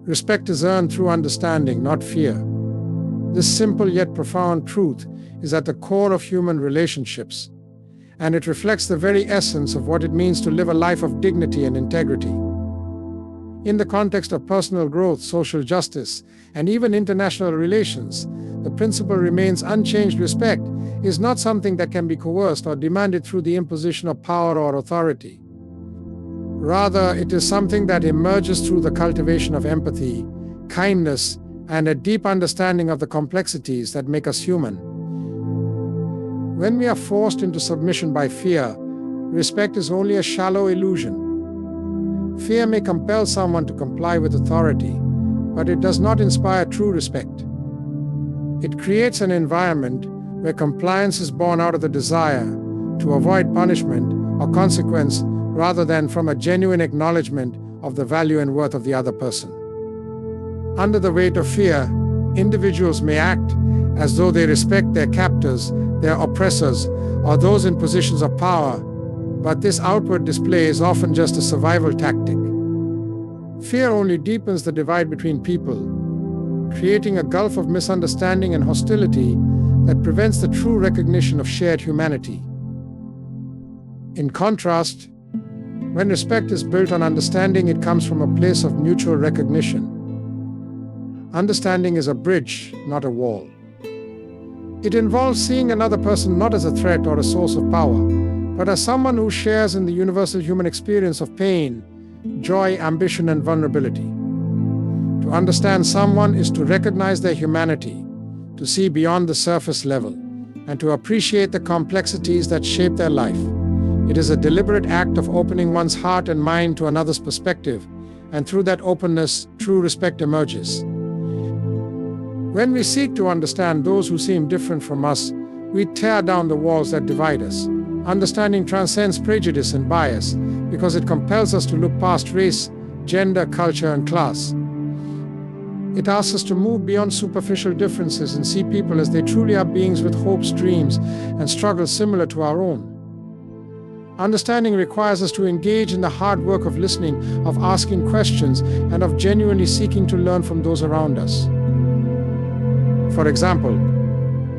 Respect is earned through understanding, not fear. This simple yet profound truth is at the core of human relationships, and it reflects the very essence of what it means to live a life of dignity and integrity. In the context of personal growth, social justice, and even international relations, the principle remains unchanged. Respect is not something that can be coerced or demanded through the imposition of power or authority. Rather, it is something that emerges through the cultivation of empathy, kindness, and a deep understanding of the complexities that make us human. When we are forced into submission by fear, respect is only a shallow illusion. Fear may compel someone to comply with authority, but it does not inspire true respect. It creates an environment where compliance is born out of the desire to avoid punishment or consequence rather than from a genuine acknowledgement of the value and worth of the other person. Under the weight of fear, individuals may act as though they respect their captors, their oppressors, or those in positions of power, but this outward display is often just a survival tactic. Fear only deepens the divide between people, creating a gulf of misunderstanding and hostility that prevents the true recognition of shared humanity. In contrast, when respect is built on understanding, it comes from a place of mutual recognition. Understanding is a bridge, not a wall. It involves seeing another person not as a threat or a source of power, but as someone who shares in the universal human experience of pain, joy, ambition, and vulnerability. To understand someone is to recognize their humanity, to see beyond the surface level, and to appreciate the complexities that shape their life. It is a deliberate act of opening one's heart and mind to another's perspective, and through that openness, true respect emerges. When we seek to understand those who seem different from us, we tear down the walls that divide us. Understanding transcends prejudice and bias because it compels us to look past race, gender, culture, and class. It asks us to move beyond superficial differences and see people as they truly are, beings with hopes, dreams, and struggles similar to our own. Understanding requires us to engage in the hard work of listening, of asking questions, and of genuinely seeking to learn from those around us. For example,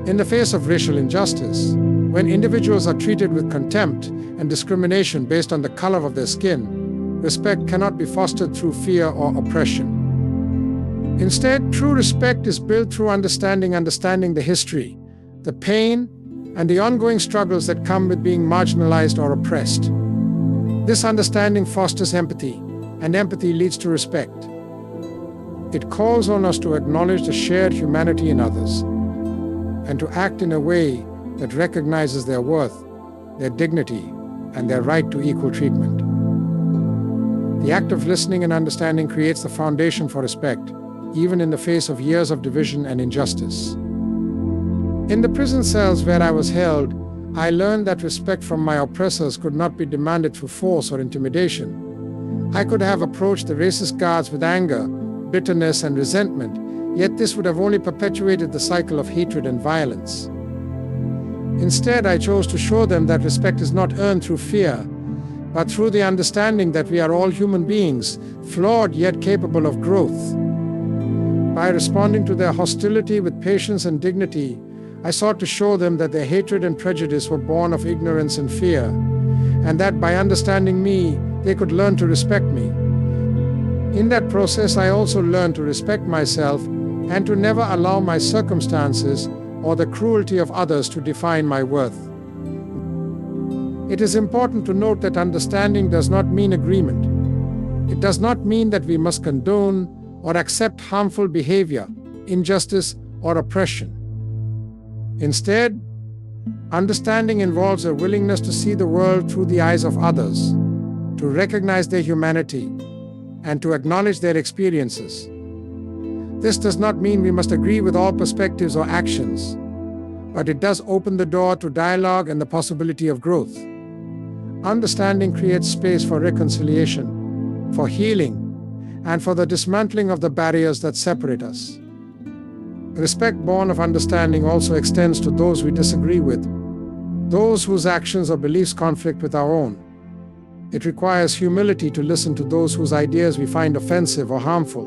in the face of racial injustice, when individuals are treated with contempt and discrimination based on the color of their skin, respect cannot be fostered through fear or oppression. Instead, true respect is built through understanding the history, the pain, and the ongoing struggles that come with being marginalized or oppressed. This understanding fosters empathy, and empathy leads to respect. It calls on us to acknowledge the shared humanity in others, and to act in a way that recognizes their worth, their dignity, and their right to equal treatment. The act of listening and understanding creates the foundation for respect, even in the face of years of division and injustice. In the prison cells where I was held, I learned that respect from my oppressors could not be demanded through force or intimidation. I could have approached the racist guards with anger, bitterness, and resentment, yet this would have only perpetuated the cycle of hatred and violence. Instead, I chose to show them that respect is not earned through fear, but through the understanding that we are all human beings, flawed yet capable of growth. By responding to their hostility with patience and dignity, I sought to show them that their hatred and prejudice were born of ignorance and fear, and that by understanding me, they could learn to respect me. In that process, I also learned to respect myself and to never allow my circumstances or the cruelty of others to define my worth. It is important to note that understanding does not mean agreement. It does not mean that we must condone or accept harmful behavior, injustice, or oppression. Instead, understanding involves a willingness to see the world through the eyes of others, to recognize their humanity, and to acknowledge their experiences. This does not mean we must agree with all perspectives or actions, but it does open the door to dialogue and the possibility of growth. Understanding creates space for reconciliation, for healing, and for the dismantling of the barriers that separate us. Respect born of understanding also extends to those we disagree with, those whose actions or beliefs conflict with our own. It requires humility to listen to those whose ideas we find offensive or harmful,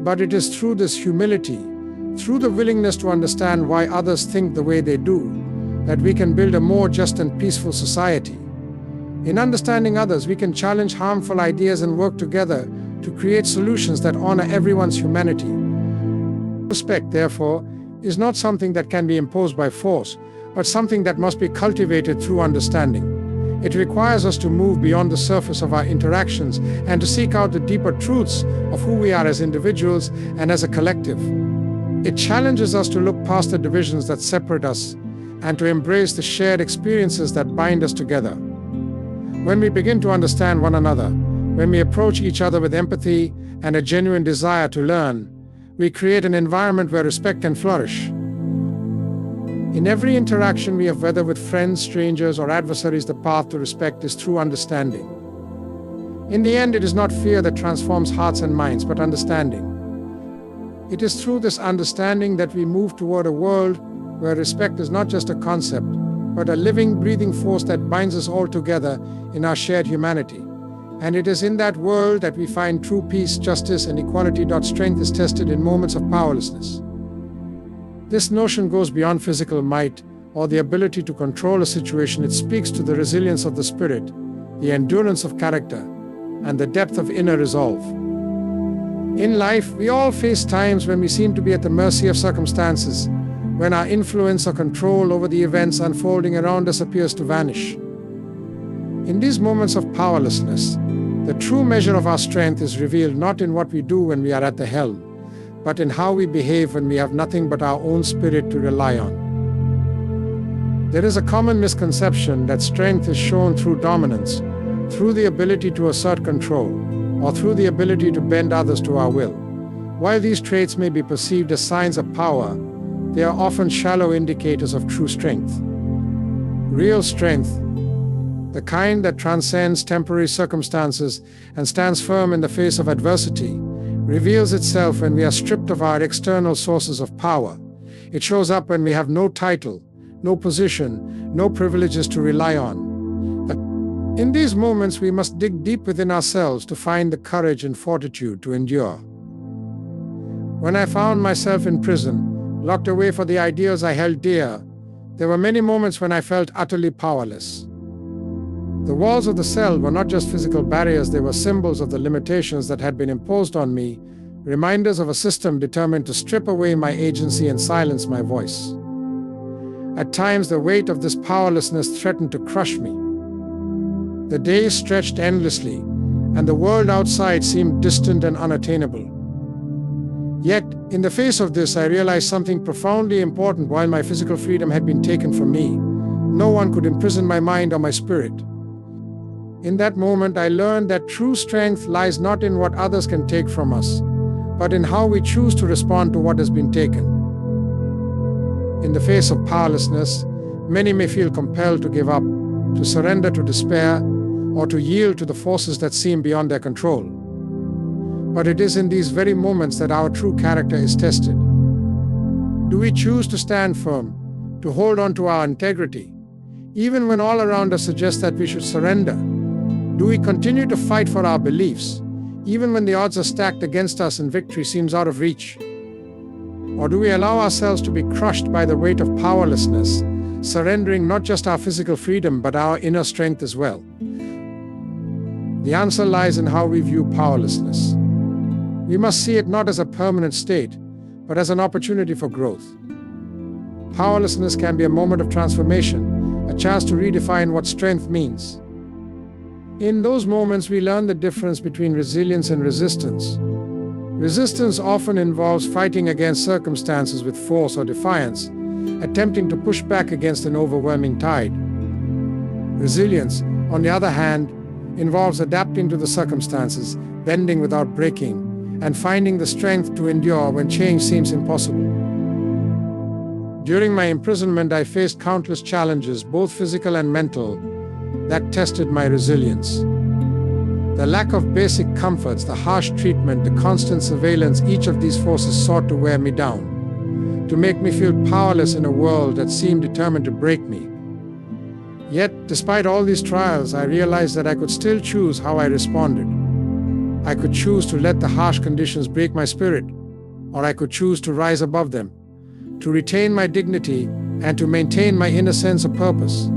But it is through this humility, through the willingness to understand why others think the way they do, that we can build a more just and peaceful society. In understanding others, we can challenge harmful ideas and work together to create solutions that honor everyone's humanity. Respect, therefore, is not something that can be imposed by force, but something that must be cultivated through understanding. It requires us to move beyond the surface of our interactions and to seek out the deeper truths of who we are as individuals and as a collective. It challenges us to look past the divisions that separate us and to embrace the shared experiences that bind us together. When we begin to understand one another, when we approach each other with empathy and a genuine desire to learn, we create an environment where respect can flourish. In every interaction we have, whether with friends, strangers, or adversaries, the path to respect is through understanding. In the end, it is not fear that transforms hearts and minds, but understanding. It is through this understanding that we move toward a world where respect is not just a concept, but a living, breathing force that binds us all together in our shared humanity. And it is in that world that we find true peace, justice, and equality. Strength is tested in moments of powerlessness. This notion goes beyond physical might or the ability to control a situation. It speaks to the resilience of the spirit, the endurance of character, and the depth of inner resolve. In life, we all face times when we seem to be at the mercy of circumstances, when our influence or control over the events unfolding around us appears to vanish. In these moments of powerlessness, the true measure of our strength is revealed not in what we do when we are at the helm, but in how we behave when we have nothing but our own spirit to rely on. There is a common misconception that strength is shown through dominance, through the ability to assert control, or through the ability to bend others to our will. While these traits may be perceived as signs of power, they are often shallow indicators of true strength. Real strength, the kind that transcends temporary circumstances and stands firm in the face of adversity, reveals itself when we are stripped of our external sources of power. It shows up when we have no title, no position, no privileges to rely on. But in these moments, we must dig deep within ourselves to find the courage and fortitude to endure. When I found myself in prison, locked away for the ideals I held dear, there were many moments when I felt utterly powerless. The walls of the cell were not just physical barriers, they were symbols of the limitations that had been imposed on me, reminders of a system determined to strip away my agency and silence my voice. At times, the weight of this powerlessness threatened to crush me. The days stretched endlessly, and the world outside seemed distant and unattainable. Yet, in the face of this, I realized something profoundly important. While my physical freedom had been taken from me, no one could imprison my mind or my spirit. In that moment, I learned that true strength lies not in what others can take from us, but in how we choose to respond to what has been taken. In the face of powerlessness, many may feel compelled to give up, to surrender to despair, or to yield to the forces that seem beyond their control. But it is in these very moments that our true character is tested. Do we choose to stand firm, to hold on to our integrity, even when all around us suggest that we should surrender? Do we continue to fight for our beliefs, even when the odds are stacked against us and victory seems out of reach? Or do we allow ourselves to be crushed by the weight of powerlessness, surrendering not just our physical freedom but our inner strength as well? The answer lies in how we view powerlessness. We must see it not as a permanent state, but as an opportunity for growth. Powerlessness can be a moment of transformation, a chance to redefine what strength means. In those moments, we learn the difference between resilience and resistance. Resistance often involves fighting against circumstances with force or defiance, attempting to push back against an overwhelming tide. Resilience, on the other hand, involves adapting to the circumstances, bending without breaking, and finding the strength to endure when change seems impossible. During my imprisonment, I faced countless challenges, both physical and mental, that tested my resilience. The lack of basic comforts, the harsh treatment, the constant surveillance, each of these forces sought to wear me down, to make me feel powerless in a world that seemed determined to break me. Yet, despite all these trials, I realized that I could still choose how I responded. I could choose to let the harsh conditions break my spirit, or I could choose to rise above them, to retain my dignity, and to maintain my inner sense of purpose.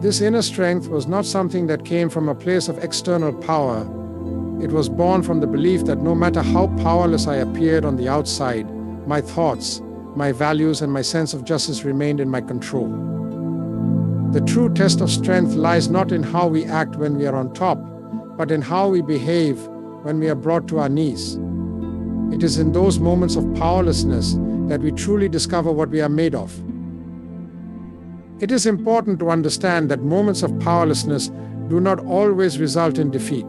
This inner strength was not something that came from a place of external power. It was born from the belief that no matter how powerless I appeared on the outside, my thoughts, my values, and my sense of justice remained in my control. The true test of strength lies not in how we act when we are on top, but in how we behave when we are brought to our knees. It is in those moments of powerlessness that we truly discover what we are made of. It is important to understand that moments of powerlessness do not always result in defeat.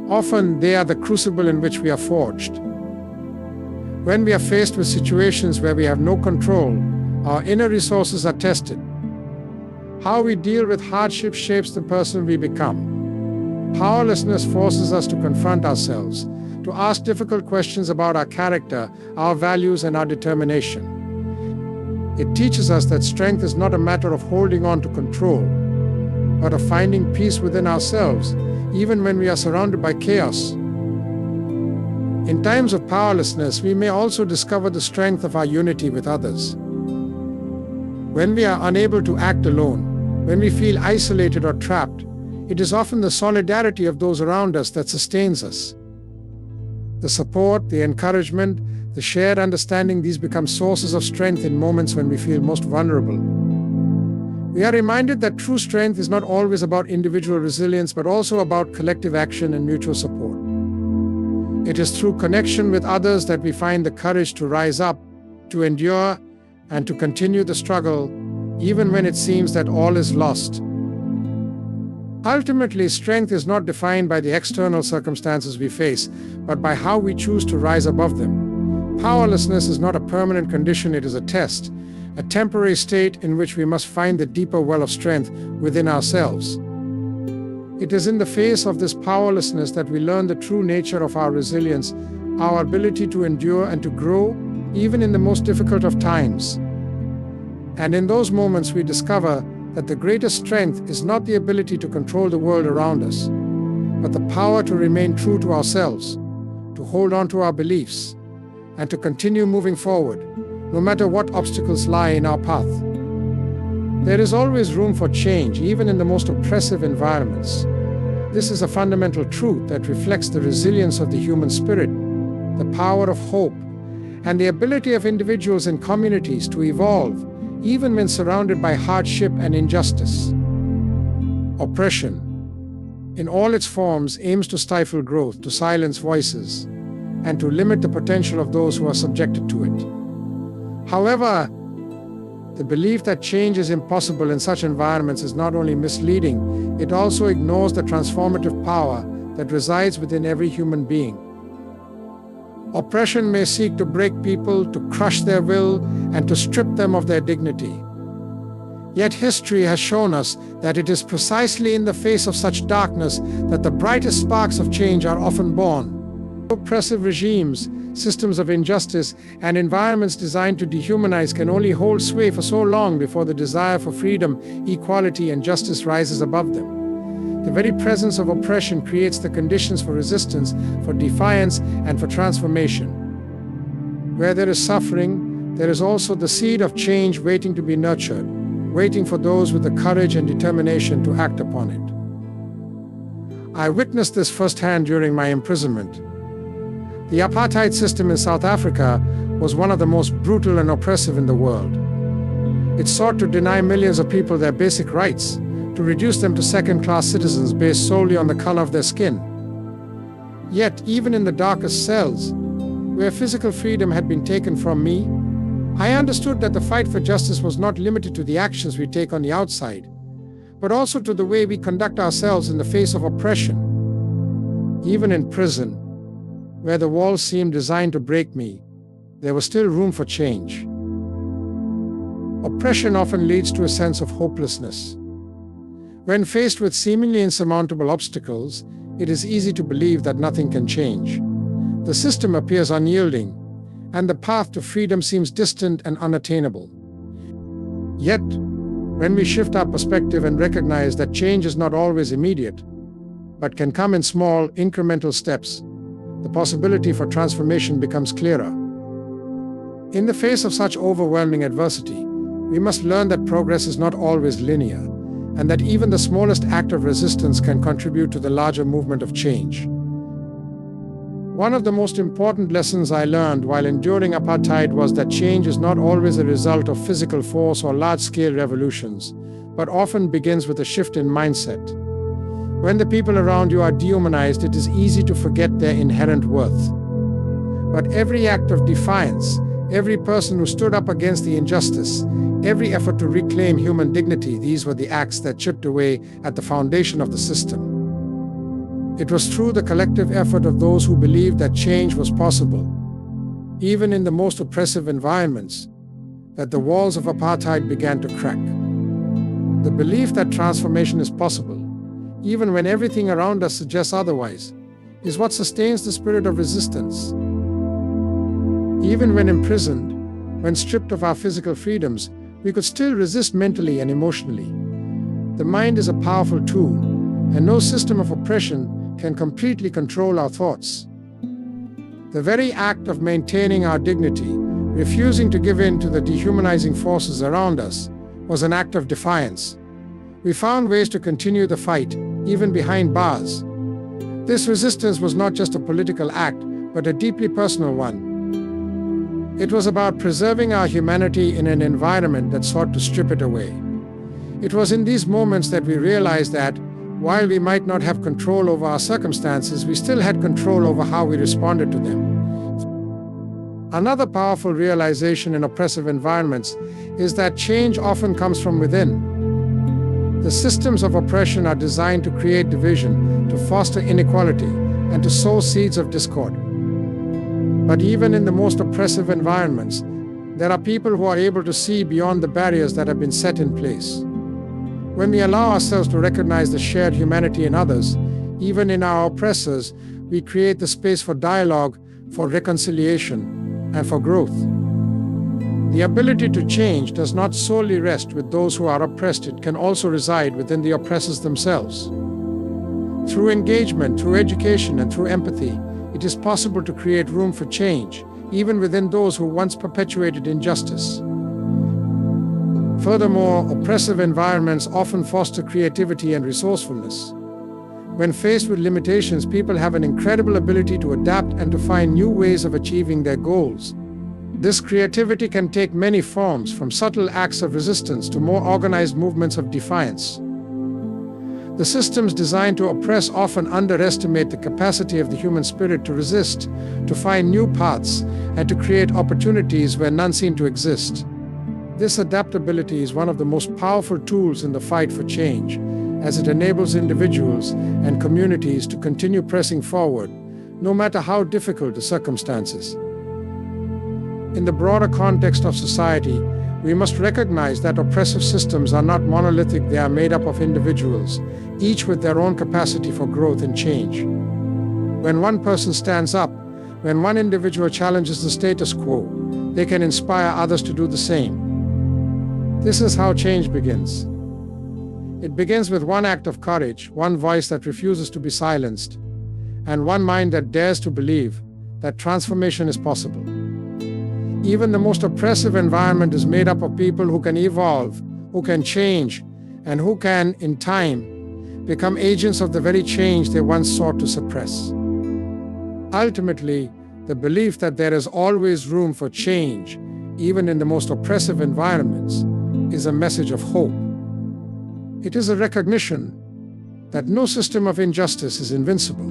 Often they are the crucible in which we are forged. When we are faced with situations where we have no control, our inner resources are tested. How we deal with hardship shapes the person we become. Powerlessness forces us to confront ourselves, to ask difficult questions about our character, our values, and our determination. It teaches us that strength is not a matter of holding on to control, but of finding peace within ourselves, even when we are surrounded by chaos. In times of powerlessness, we may also discover the strength of our unity with others. When we are unable to act alone, when we feel isolated or trapped, it is often the solidarity of those around us that sustains us. The support, the encouragement, the shared understanding, these become sources of strength in moments when we feel most vulnerable. We are reminded that true strength is not always about individual resilience, but also about collective action and mutual support. It is through connection with others that we find the courage to rise up, to endure, and to continue the struggle, even when it seems that all is lost. Ultimately, strength is not defined by the external circumstances we face, but by how we choose to rise above them. Powerlessness is not a permanent condition, it is a test, a temporary state in which we must find the deeper well of strength within ourselves. It is in the face of this powerlessness that we learn the true nature of our resilience, our ability to endure and to grow, even in the most difficult of times. And in those moments we discover that the greatest strength is not the ability to control the world around us, but the power to remain true to ourselves, to hold on to our beliefs, and to continue moving forward, no matter what obstacles lie in our path. There is always room for change, even in the most oppressive environments. This is a fundamental truth that reflects the resilience of the human spirit, the power of hope, and the ability of individuals and communities to evolve, even when surrounded by hardship and injustice. Oppression, in all its forms, aims to stifle growth, to silence voices, and to limit the potential of those who are subjected to it. However, the belief that change is impossible in such environments is not only misleading, it also ignores the transformative power that resides within every human being. Oppression may seek to break people, to crush their will, and to strip them of their dignity. Yet history has shown us that it is precisely in the face of such darkness that the brightest sparks of change are often born. Oppressive regimes, systems of injustice, and environments designed to dehumanize can only hold sway for so long before the desire for freedom, equality, and justice rises above them. The very presence of oppression creates the conditions for resistance, for defiance, and for transformation. Where there is suffering, there is also the seed of change waiting to be nurtured, waiting for those with the courage and determination to act upon it. I witnessed this firsthand during my imprisonment. The apartheid system in South Africa was one of the most brutal and oppressive in the world. It sought to deny millions of people their basic rights, to reduce them to second-class citizens based solely on the color of their skin. Yet, even in the darkest cells, where physical freedom had been taken from me, I understood that the fight for justice was not limited to the actions we take on the outside, but also to the way we conduct ourselves in the face of oppression. Even in prison, where the walls seemed designed to break me, there was still room for change. Oppression often leads to a sense of hopelessness. When faced with seemingly insurmountable obstacles, it is easy to believe that nothing can change. The system appears unyielding, and the path to freedom seems distant and unattainable. Yet, when we shift our perspective and recognize that change is not always immediate, but can come in small, incremental steps, the possibility for transformation becomes clearer. In the face of such overwhelming adversity, we must learn that progress is not always linear, and that even the smallest act of resistance can contribute to the larger movement of change. One of the most important lessons I learned while enduring apartheid was that change is not always a result of physical force or large-scale revolutions, but often begins with a shift in mindset. When the people around you are dehumanized, it is easy to forget their inherent worth. But every act of defiance, every person who stood up against the injustice, every effort to reclaim human dignity, these were the acts that chipped away at the foundation of the system. It was through the collective effort of those who believed that change was possible, even in the most oppressive environments, that the walls of apartheid began to crack. The belief that transformation is possible, even when everything around us suggests otherwise, is what sustains the spirit of resistance. Even when imprisoned, when stripped of our physical freedoms, we could still resist mentally and emotionally. The mind is a powerful tool, and no system of oppression can completely control our thoughts. The very act of maintaining our dignity, refusing to give in to the dehumanizing forces around us, was an act of defiance. We found ways to continue the fight, even behind bars. This resistance was not just a political act, but a deeply personal one. It was about preserving our humanity in an environment that sought to strip it away. It was in these moments that we realized that, while we might not have control over our circumstances, we still had control over how we responded to them. Another powerful realization in oppressive environments is that change often comes from within. The systems of oppression are designed to create division, to foster inequality, and to sow seeds of discord. But even in the most oppressive environments, there are people who are able to see beyond the barriers that have been set in place. When we allow ourselves to recognize the shared humanity in others, even in our oppressors, we create the space for dialogue, for reconciliation, and for growth. The ability to change does not solely rest with those who are oppressed, it can also reside within the oppressors themselves. Through engagement, through education, and through empathy, it is possible to create room for change, even within those who once perpetuated injustice. Furthermore, oppressive environments often foster creativity and resourcefulness. When faced with limitations, people have an incredible ability to adapt and to find new ways of achieving their goals. This creativity can take many forms, from subtle acts of resistance to more organized movements of defiance. The systems designed to oppress often underestimate the capacity of the human spirit to resist, to find new paths, and to create opportunities where none seem to exist. This adaptability is one of the most powerful tools in the fight for change, as it enables individuals and communities to continue pressing forward, no matter how difficult the circumstances. In the broader context of society, we must recognize that oppressive systems are not monolithic, they are made up of individuals, each with their own capacity for growth and change. When one person stands up, when one individual challenges the status quo, they can inspire others to do the same. This is how change begins. It begins with one act of courage, one voice that refuses to be silenced, and one mind that dares to believe that transformation is possible. Even the most oppressive environment is made up of people who can evolve, who can change, and who can, in time, become agents of the very change they once sought to suppress. Ultimately, the belief that there is always room for change, even in the most oppressive environments, is a message of hope. It is a recognition that no system of injustice is invincible,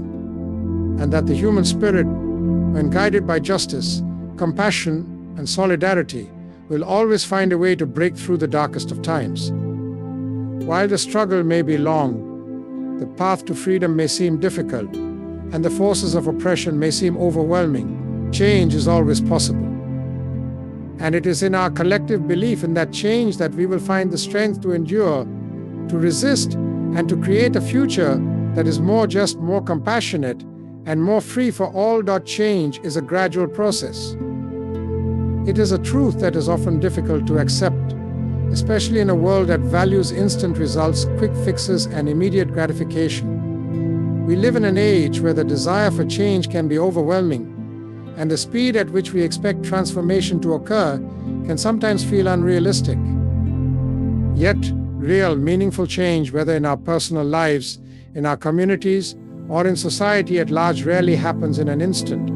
and that the human spirit, when guided by justice, compassion, and solidarity, will always find a way to break through the darkest of times. While the struggle may be long, the path to freedom may seem difficult, and the forces of oppression may seem overwhelming, change is always possible. And it is in our collective belief in that change that we will find the strength to endure, to resist, and to create a future that is more just, more compassionate, and more free for all. Change is a gradual process. It is a truth that is often difficult to accept, especially in a world that values instant results, quick fixes, and immediate gratification. We live in an age where the desire for change can be overwhelming, and the speed at which we expect transformation to occur can sometimes feel unrealistic. Yet, real, meaningful change, whether in our personal lives, in our communities, or in society at large, rarely happens in an instant.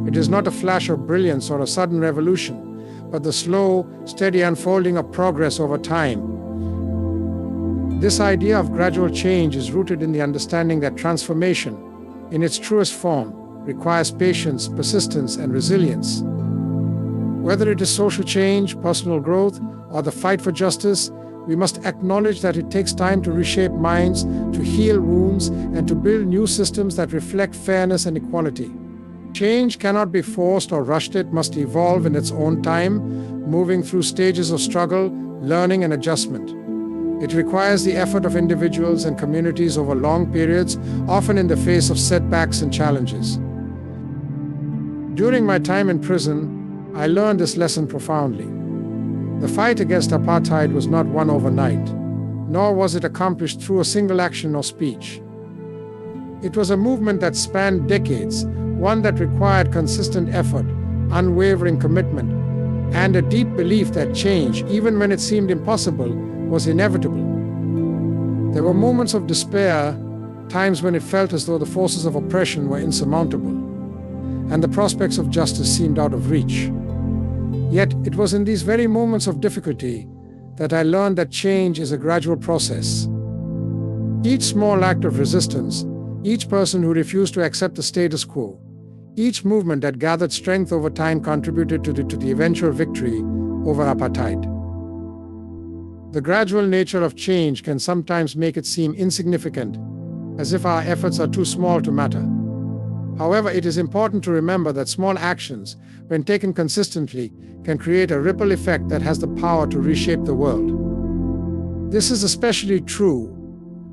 It is not a flash of brilliance or a sudden revolution, but the slow, steady unfolding of progress over time. This idea of gradual change is rooted in the understanding that transformation, in its truest form, requires patience, persistence, and resilience. Whether it is social change, personal growth, or the fight for justice, we must acknowledge that it takes time to reshape minds, to heal wounds, and to build new systems that reflect fairness and equality. Change cannot be forced or rushed, it must evolve in its own time, moving through stages of struggle, learning, and adjustment. It requires the effort of individuals and communities over long periods, often in the face of setbacks and challenges. During my time in prison, I learned this lesson profoundly. The fight against apartheid was not won overnight, nor was it accomplished through a single action or speech. It was a movement that spanned decades, one that required consistent effort, unwavering commitment, and a deep belief that change, even when it seemed impossible, was inevitable. There were moments of despair, times when it felt as though the forces of oppression were insurmountable, and the prospects of justice seemed out of reach. Yet it was in these very moments of difficulty that I learned that change is a gradual process. Each small act of resistance, each person who refused to accept the status quo, each movement that gathered strength over time contributed to the eventual victory over apartheid. The gradual nature of change can sometimes make it seem insignificant, as if our efforts are too small to matter. However, it is important to remember that small actions, when taken consistently, can create a ripple effect that has the power to reshape the world. This is especially true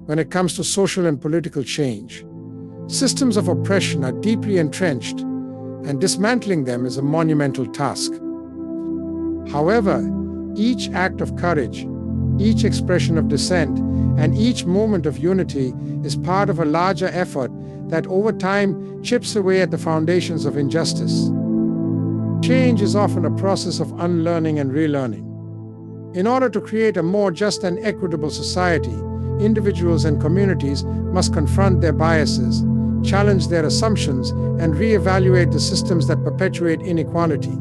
when it comes to social and political change. Systems of oppression are deeply entrenched, and dismantling them is a monumental task. However, each act of courage, each expression of dissent, and each moment of unity is part of a larger effort that over time chips away at the foundations of injustice. Change is often a process of unlearning and relearning. In order to create a more just and equitable society, individuals and communities must confront their biases, challenge their assumptions, and reevaluate the systems that perpetuate inequality.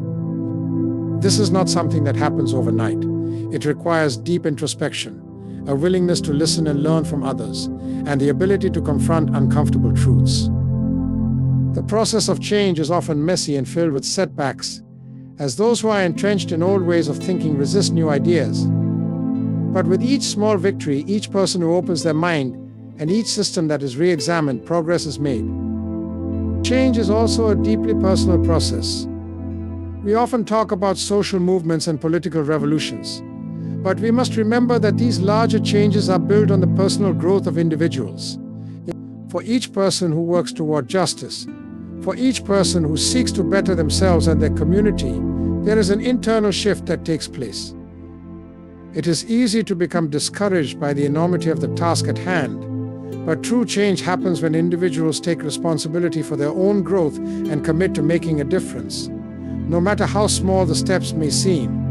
This is not something that happens overnight. It requires deep introspection, a willingness to listen and learn from others, and the ability to confront uncomfortable truths. The process of change is often messy and filled with setbacks, as those who are entrenched in old ways of thinking resist new ideas. But with each small victory, each person who opens their mind, and each system that is re-examined, progress is made. Change is also a deeply personal process. We often talk about social movements and political revolutions, but we must remember that these larger changes are built on the personal growth of individuals. For each person who works toward justice, for each person who seeks to better themselves and their community, there is an internal shift that takes place. It is easy to become discouraged by the enormity of the task at hand, but true change happens when individuals take responsibility for their own growth and commit to making a difference, no matter how small the steps may seem.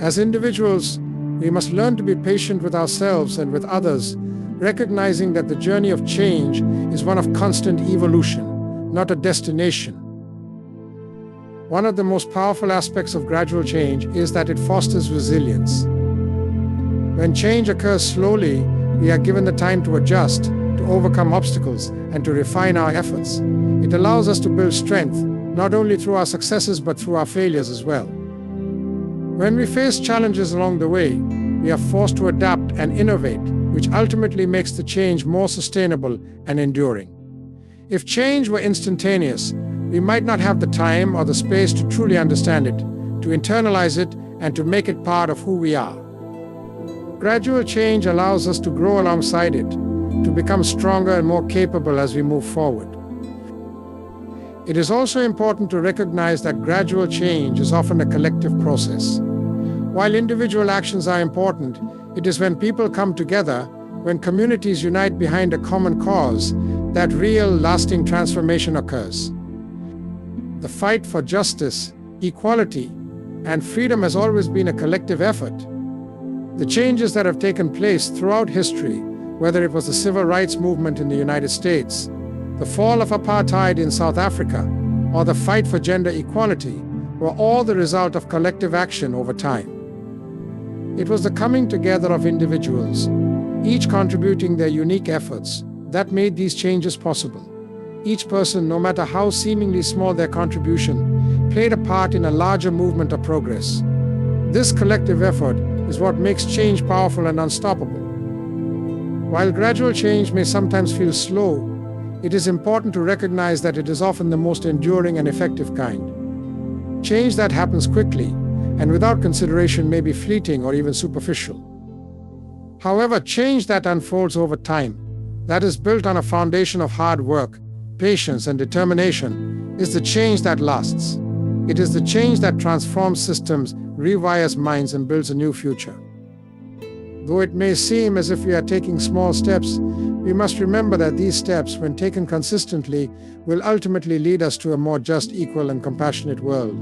As individuals, we must learn to be patient with ourselves and with others, recognizing that the journey of change is one of constant evolution, not a destination. One of the most powerful aspects of gradual change is that it fosters resilience. When change occurs slowly, we are given the time to adjust, to overcome obstacles, and to refine our efforts. It allows us to build strength, not only through our successes but through our failures as well. When we face challenges along the way, we are forced to adapt and innovate, which ultimately makes the change more sustainable and enduring. If change were instantaneous, we might not have the time or the space to truly understand it, to internalize it, and to make it part of who we are. Gradual change allows us to grow alongside it, to become stronger and more capable as we move forward. It is also important to recognize that gradual change is often a collective process. While individual actions are important, it is when people come together, when communities unite behind a common cause, that real, lasting transformation occurs. The fight for justice, equality, and freedom has always been a collective effort. The changes that have taken place throughout history, whether it was the civil rights movement in the United States, the fall of apartheid in South Africa, or the fight for gender equality, were all the result of collective action over time. It was the coming together of individuals, each contributing their unique efforts, that made these changes possible. Each person, no matter how seemingly small their contribution, played a part in a larger movement of progress. This collective effort is what makes change powerful and unstoppable. While gradual change may sometimes feel slow, it is important to recognize that it is often the most enduring and effective kind. Change that happens quickly and without consideration may be fleeting or even superficial. However, change that unfolds over time, that is built on a foundation of hard work, patience, and determination, is the change that lasts. It is the change that transforms systems, rewires minds, and builds a new future. Though it may seem as if we are taking small steps, we must remember that these steps, when taken consistently, will ultimately lead us to a more just, equal, and compassionate world.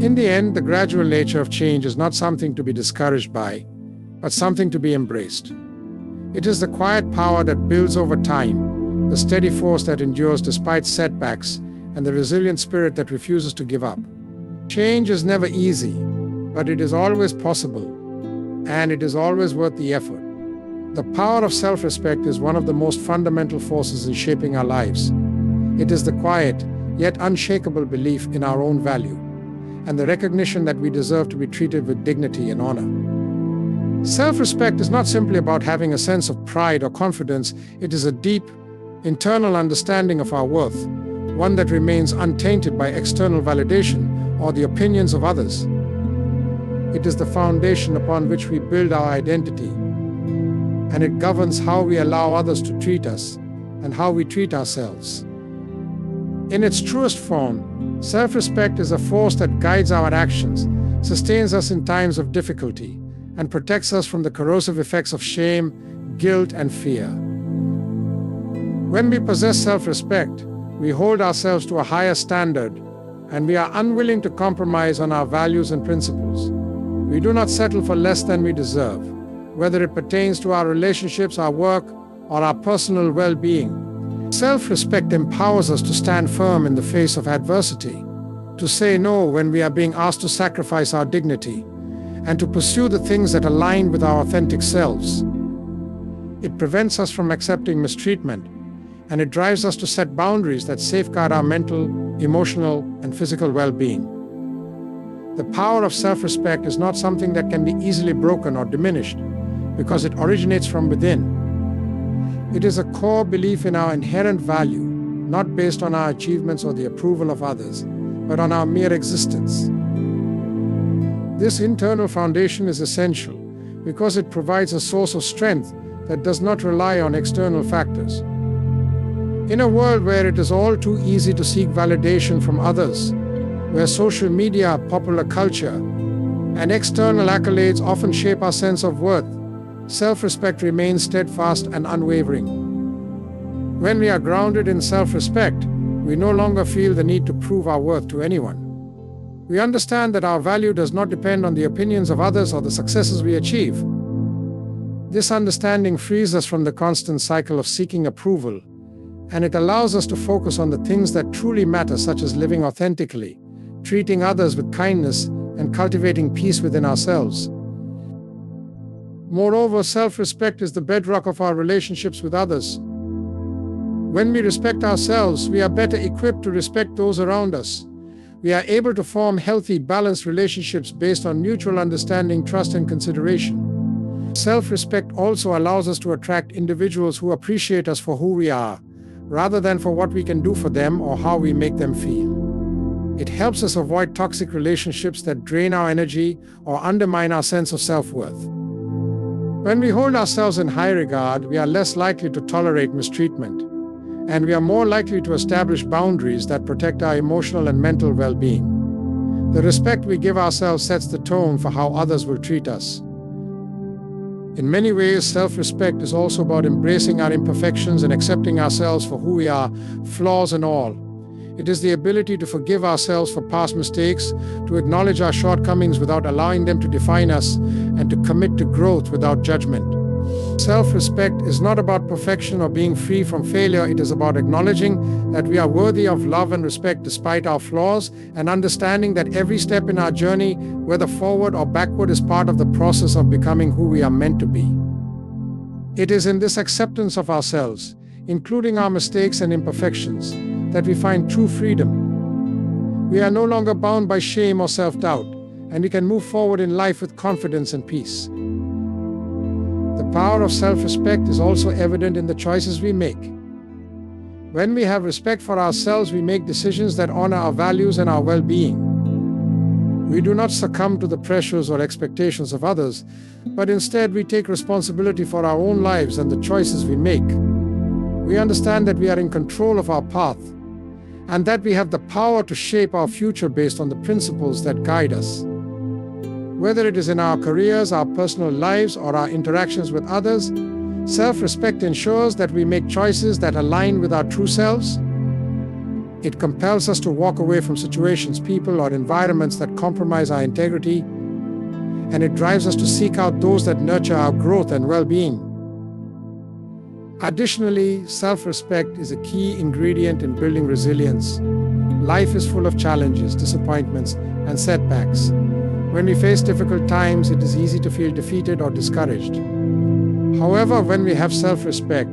In the end, the gradual nature of change is not something to be discouraged by, but something to be embraced. It is the quiet power that builds over time, the steady force that endures despite setbacks, and the resilient spirit that refuses to give up. Change is never easy, but it is always possible, and it is always worth the effort. The power of self-respect is one of the most fundamental forces in shaping our lives. It is the quiet, yet unshakable belief in our own value, and the recognition that we deserve to be treated with dignity and honor. Self-respect is not simply about having a sense of pride or confidence. It is a deep, internal understanding of our worth, one that remains untainted by external validation or the opinions of others. It is the foundation upon which we build our identity, and it governs how we allow others to treat us and how we treat ourselves. In its truest form, self-respect is a force that guides our actions, sustains us in times of difficulty, and protects us from the corrosive effects of shame, guilt, and fear. When we possess self-respect, we hold ourselves to a higher standard, and we are unwilling to compromise on our values and principles. We do not settle for less than we deserve, whether it pertains to our relationships, our work, or our personal well-being. Self-respect empowers us to stand firm in the face of adversity, to say no when we are being asked to sacrifice our dignity, and to pursue the things that align with our authentic selves. It prevents us from accepting mistreatment, and it drives us to set boundaries that safeguard our mental, emotional, and physical well-being. The power of self-respect is not something that can be easily broken or diminished, because it originates from within. It is a core belief in our inherent value, not based on our achievements or the approval of others, but on our mere existence. This internal foundation is essential because it provides a source of strength that does not rely on external factors. In a world where it is all too easy to seek validation from others, where social media, popular culture, and external accolades often shape our sense of worth, self-respect remains steadfast and unwavering. When we are grounded in self-respect, we no longer feel the need to prove our worth to anyone. We understand that our value does not depend on the opinions of others or the successes we achieve. This understanding frees us from the constant cycle of seeking approval, and it allows us to focus on the things that truly matter, such as living authentically, treating others with kindness, and cultivating peace within ourselves. Moreover, self-respect is the bedrock of our relationships with others. When we respect ourselves, we are better equipped to respect those around us. We are able to form healthy, balanced relationships based on mutual understanding, trust, and consideration. Self-respect also allows us to attract individuals who appreciate us for who we are, rather than for what we can do for them or how we make them feel. It helps us avoid toxic relationships that drain our energy or undermine our sense of self-worth. When we hold ourselves in high regard, we are less likely to tolerate mistreatment, and we are more likely to establish boundaries that protect our emotional and mental well-being. The respect we give ourselves sets the tone for how others will treat us. In many ways, self-respect is also about embracing our imperfections and accepting ourselves for who we are, flaws and all. It is the ability to forgive ourselves for past mistakes, to acknowledge our shortcomings without allowing them to define us, and to commit to growth without judgment. Self-respect is not about perfection or being free from failure. It is about acknowledging that we are worthy of love and respect despite our flaws, and understanding that every step in our journey, whether forward or backward, is part of the process of becoming who we are meant to be. It is in this acceptance of ourselves, including our mistakes and imperfections, that we find true freedom. We are no longer bound by shame or self-doubt, and we can move forward in life with confidence and peace. The power of self-respect is also evident in the choices we make. When we have respect for ourselves, we make decisions that honor our values and our well-being. We do not succumb to the pressures or expectations of others, but instead we take responsibility for our own lives and the choices we make. We understand that we are in control of our path, and that we have the power to shape our future based on the principles that guide us. Whether it is in our careers, our personal lives, or our interactions with others, self-respect ensures that we make choices that align with our true selves. It compels us to walk away from situations, people, or environments that compromise our integrity, and it drives us to seek out those that nurture our growth and well-being. Additionally, self-respect is a key ingredient in building resilience. Life is full of challenges, disappointments, and setbacks. When we face difficult times, it is easy to feel defeated or discouraged. However, when we have self-respect,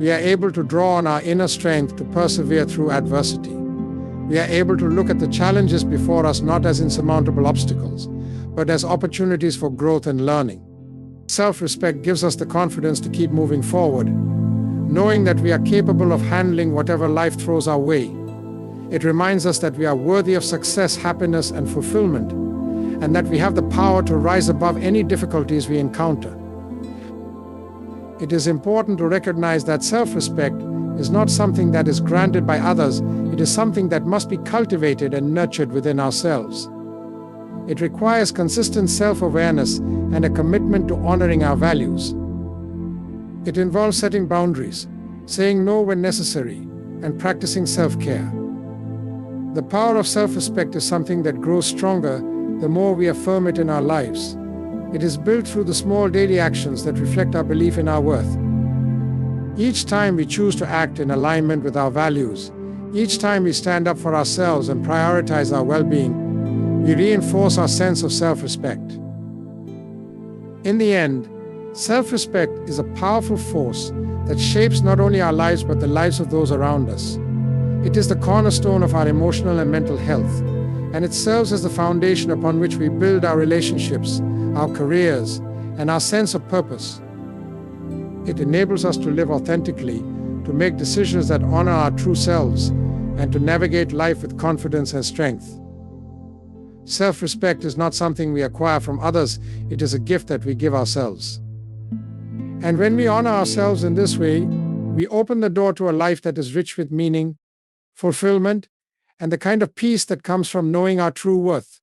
we are able to draw on our inner strength to persevere through adversity. We are able to look at the challenges before us not as insurmountable obstacles, but as opportunities for growth and learning. Self-respect gives us the confidence to keep moving forward, knowing that we are capable of handling whatever life throws our way. It reminds us that we are worthy of success, happiness, and fulfillment, and that we have the power to rise above any difficulties we encounter. It is important to recognize that self-respect is not something that is granted by others. It is something that must be cultivated and nurtured within ourselves. It requires consistent self-awareness and a commitment to honoring our values. It involves setting boundaries, saying no when necessary, and practicing self-care. The power of self-respect is something that grows stronger the more we affirm it in our lives. It is built through the small daily actions that reflect our belief in our worth. Each time we choose to act in alignment with our values, each time we stand up for ourselves and prioritize our well-being, we reinforce our sense of self-respect. In the end, self-respect is a powerful force that shapes not only our lives but the lives of those around us. It is the cornerstone of our emotional and mental health, and it serves as the foundation upon which we build our relationships, our careers, and our sense of purpose. It enables us to live authentically, to make decisions that honor our true selves, and to navigate life with confidence and strength. Self-respect is not something we acquire from others, it is a gift that we give ourselves. And when we honor ourselves in this way, we open the door to a life that is rich with meaning, fulfillment, and the kind of peace that comes from knowing our true worth.